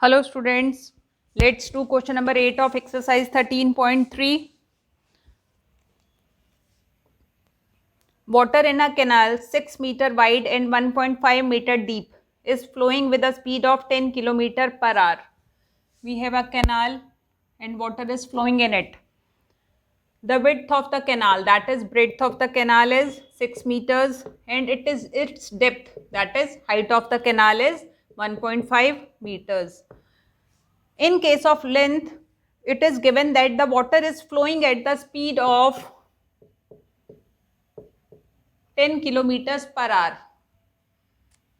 Hello students, let's do question number 8 of exercise 13.3. Water in a canal 6 meter wide and 1.5 meter deep is flowing with a speed of 10 kilometer per hour. We have a canal and water is flowing in it. The width of the canal, that is breadth of the canal, is 6 meters and its depth, that is height of the canal, is 1.5 meters. In case of length, it is given that the water is flowing at the speed of 10 kilometres per hour.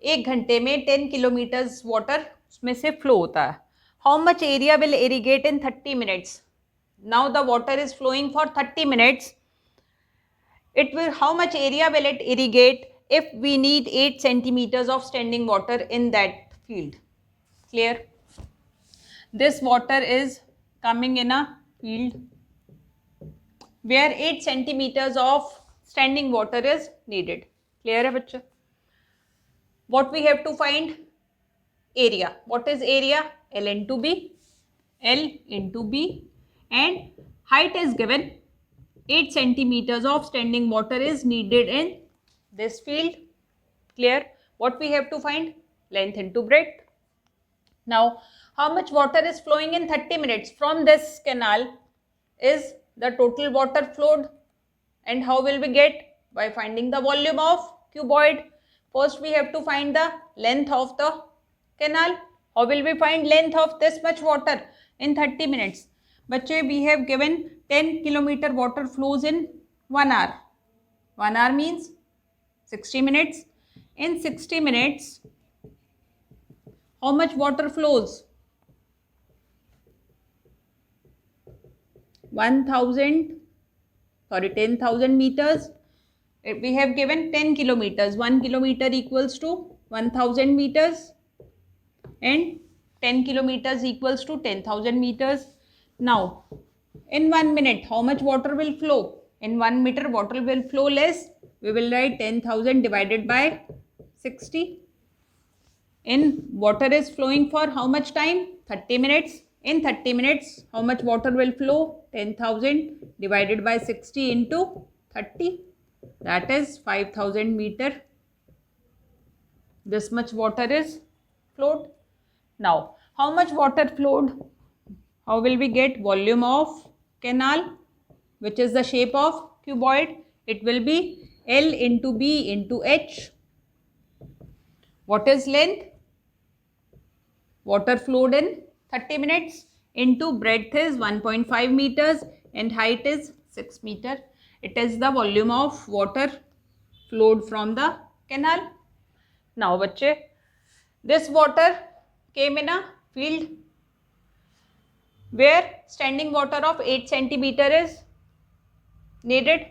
एक घंटे में 10 kilometres water उसमें से flow होता है. How much area will irrigate in 30 minutes. Now the water is flowing for 30 minutes. It will, how much area will it irrigate if we need 8 centimeters of standing water in that field? Clear? This water is coming in a field where 8 centimeters of standing water is needed. Clear है बच्चे? What we have to find? Area. What is area? L into B. L into B. And height is given. 8 centimeters of standing water is needed in this field. Clear? What we have to find? Length into breadth. Now, how much water is flowing in 30 minutes from this canal is the total water flowed. And how will we get? By finding the volume of cuboid. First we have to find the length of the canal. How will we find length of this much water in 30 minutes? Bache, we have given 10 kilometer water flows in 1 hour. 1 hour means 60 minutes. In 60 minutes, how much water flows? 10,000 meters. We have given 10 kilometers. 1 kilometer equals to 1000 meters and 10 kilometers equals to 10,000 meters. Now, in 1 minute, how much water will flow? In 1 meter, water will flow less. We will write 10,000 divided by 60. In water is flowing for how much time? 30 minutes. In 30 minutes, how much water will flow? 10,000 divided by 60 into 30. That is 5,000 meter. This much water is flowed. Now, how much water flowed? How will we get volume of canal, which is the shape of cuboid? It will be L into B into H. What is length? Water flowed in 30 minutes into breadth is 1.5 meters and height is 6 meter. It is the volume of water flowed from the canal. Now, bachche, this water came in a field where standing water of 8 centimeter is needed.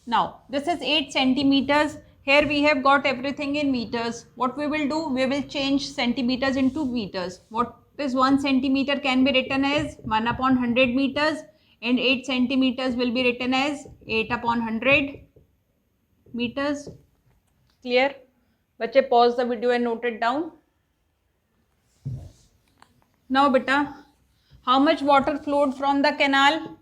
Now, this is 8 centimeters. Here we have got everything in meters. What we will do? We will change centimeters into meters. What is 1 centimeter can be written as 1 upon 100 meters and 8 centimeters will be written as 8 upon 100 meters. Clear? Bache, pause the video and note it down. Now, beta, how much water flowed from the canal?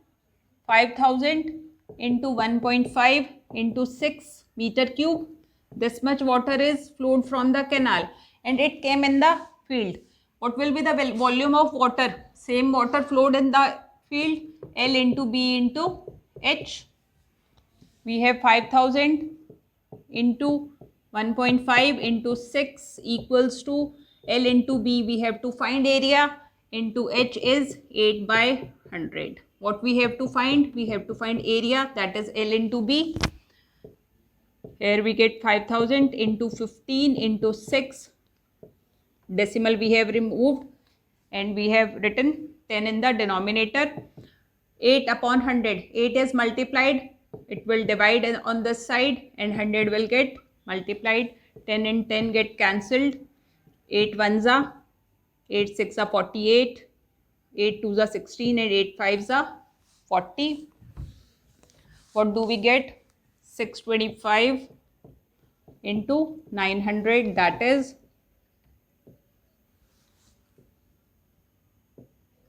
5,000 into 1.5 into 6 meter cube. This much water is flowed from the canal and it came in the field. What will be the volume of water? Same water flowed in the field. L into B into H. We have 5,000 into 1.5 into 6 equals to L into B. We have to find area into H is 8 by 100. What we have to find? We have to find area, that is L into B. Here we get 5,000 into 15 into 6. Decimal we have removed and we have written 10 in the denominator. 8 upon 100. 8 is multiplied. It will divide on this side and 100 will get multiplied. 10 and 10 get cancelled. 8 ones are 8 6 are 48. 8 2s are 16 and 8 5s are 40. What do we get? 625 into 900, that is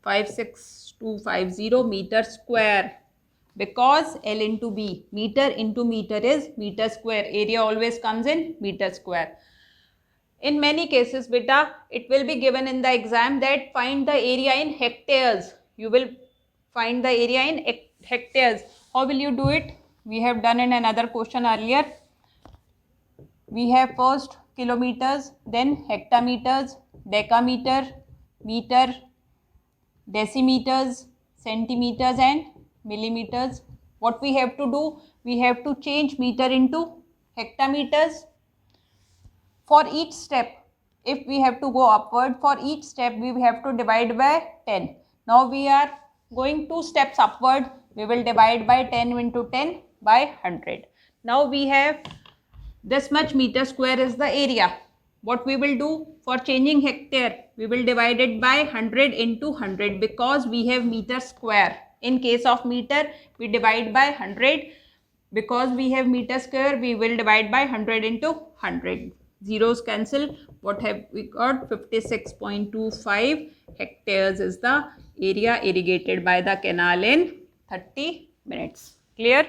56250 meter square, because L into B, meter into meter is meter square. Area always comes in meter square. In many cases, beta, it will be given in the exam that find the area in hectares. You will find the area in hectares. How will you do it? We have done in another question earlier. We have first kilometers, then hectometers, decameter, meter, decimeters, centimeters and millimeters. What we have to do? We have to change meter into hectometers. For each step, if we have to go upward, for each step we have to divide by 10. Now we are going 2 steps upward, we will divide by 10 into 10 by 100. Now we have this much meter square is the area. What we will do for changing hectare? We will divide it by 100 into 100 because we have meter square. In case of meter, we divide by 100. Because we have meter square, we will divide by 100 into 100. Zeros cancel. What have we got? 56.25 hectares is the area irrigated by the canal in 30 minutes. Clear?